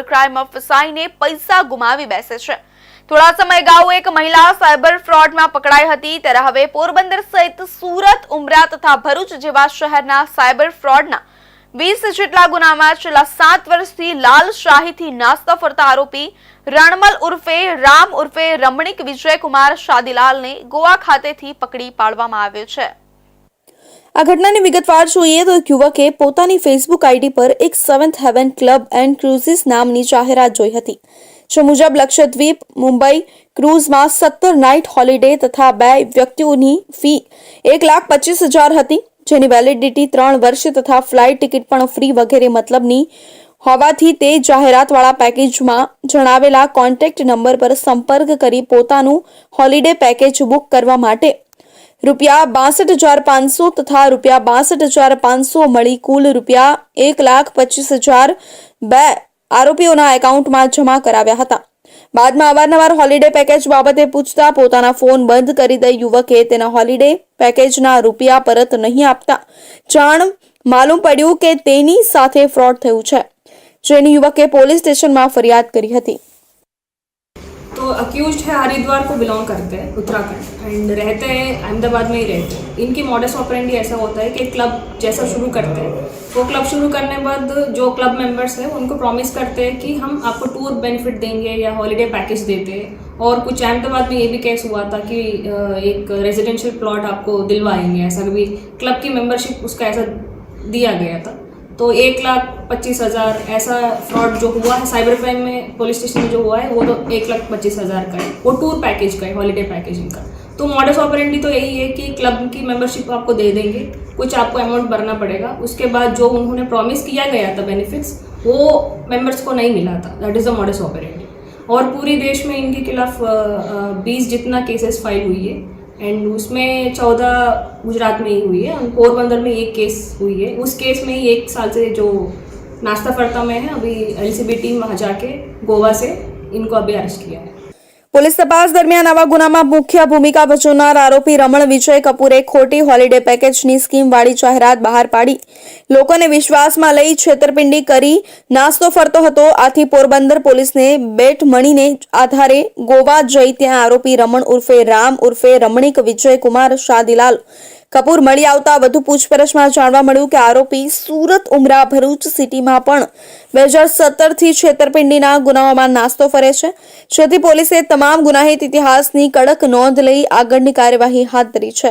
ક્રાઇમમાં ફસાઈને પૈસા ગુમાવી બેસે છે। થોડા સમય અગાઉ એક મહિલા સાયબર ફ્રોડમાં પકડાઈ હતી, ત્યારે હવે પોરબંદર સહિત સુરત, ઉમરા તથા ભરૂચ જેવા શહેરના સાયબર ફ્રોડના 20 જેટલા ગુનામાં છેલ્લા 7 વર્ષથી લાલ શાહીથી નાસ્તા ફરતા આરોપી રણમલ ઉર્ફે રામ ઉર્ફે રમણીક વિજયકુમાર શાદીલાલને ગોવા ખાતેથી પકડી પાડવામાં આવ્યો છે। આ ઘટનાની વિગતવાર જોઈએ તો એક યુવકે પોતાની ફેસબુક આઈડી પર એક સેવન્થ હેવન ક્લબ એન્ડ ક્રુઝિસ નામની જાહેરાત જોઈ હતી, જે મુજબ લક્ષદ્વીપ મુંબઈ ક્રુઝમાં 17 નાઇટ હોલિડે તથા 2 વ્યક્તિઓની ફી 1,25,000 હતી, જેની વેલિડિટી 3 વર્ષ તથા ફ્લાઇટ ટિકિટ પણ ફ્રી વગેરે મતલબની હોવાથી તે જાહેરાતવાળા પેકેજમાં જણાવેલા કોન્ટેક્ટ નંબર પર સંપર્ક કરી પોતાનું હોલિડે પેકેજ બુક કરવા માટે ₹62,500 તથા ₹62,500 મળી કુલ ₹1,25,000 બે આરોપીઓના એકાઉન્ટમાં જમા કરાવ્યા હતા। બાદમાં અવારનવાર હોલિડે પેકેજ બાબતે પૂછતા પોતાના ફોન બંધ કરી દઈ યુવકે તેના હોલિડે પેકેજના રૂપિયા પરત નહીં આપતા માલુમ પડ્યું કે તેની સાથે ફ્રોડ થયું છે, જેની યુવકે पुलिस स्टेशन में फरियाद करी थी। तो अक्यूज्ड है हरिद्वार को बिलोंग करते हैं, उत्तराखंड, एंड रहते हैं अहमदाबाद में ही रहते हैं। इनकी मॉडस ऑपरेंडी ऐसा होता है कि क्लब जैसा शुरू करते हैं, वो क्लब शुरू करने के बाद जो क्लब मेंबर्स हैं उनको प्रॉमिस करते हैं कि हम आपको टूर बेनिफिट देंगे या हॉलिडे पैकेज देते हैं। और कुछ अहमदाबाद में ये भी केस हुआ था कि एक रेजिडेंशियल प्लॉट आपको दिलवाएंगे, ऐसा भी क्लब की मेंबरशिप उसका ऐसा दिया गया था। तो 1,25,000 ऐसा फ्रॉड जो हुआ है साइबर क्राइम में पुलिस स्टेशन में जो हुआ है वो तो 1,25,000 का है, वो टूर पैकेज का है, हॉलिडे पैकेजिंग का। तो मॉडस ऑपरेंडी तो यही है कि क्लब की मेंबरशिप आपको दे देंगे, कुछ आपको अमाउंट भरना पड़ेगा, उसके बाद जो उन्होंने प्रॉमिस किया गया था बेनिफिट्स वो मेंबर्स को नहीं मिला था। That is the modus operandi. और पूरी देश में इनके खिलाफ 20 जितना केसेस फाइल हुई है, एंड उसमें 14 गुजरात में ही हुई है, पोरबंदर में एक केस हुई है। उस केस में ही 1 साल से जो नाश्ता फरता में है, अभी LCB टीम वहाँ जाके गोवा से इनको अभी अरेस्ट किया है। પોલીસ તપાસ દરમિયાન આવા ગુનામાં મુખ્ય ભૂમિકા ભજવનાર આરોપી રમણ વિજય કપૂરે ખોટી હોલિડે પેકેજની સ્કીમવાળી જાહેરાત બહાર પાડી લોકોને વિશ્વાસમાં લઈ છેતરપિંડી કરી નાસ્તો ફરતો હતો। આથી પોરબંદર પોલીસને બેટ મણીને આધારે ગોવા જઈ ત્યાં આરોપી રમણ ઉર્ફે રામ ઉર્ફે રમણીક વિજયકુમાર શાદીલાલ કપૂર મળી આવતા વધુ પૂછપરછમાં જાણવા મળ્યું કે આરોપી સુરત, ઉમરા, ભરૂચ સિટીમાં પણ 2017થી છેતરપિંડીના ગુનાઓમાં નાસ્તો ફરે છે, જેથી પોલીસે તમામ ગુનાહિત ઇતિહાસની કડક નોંધ લઈ આગળની કાર્યવાહી હાથ ધરી છે।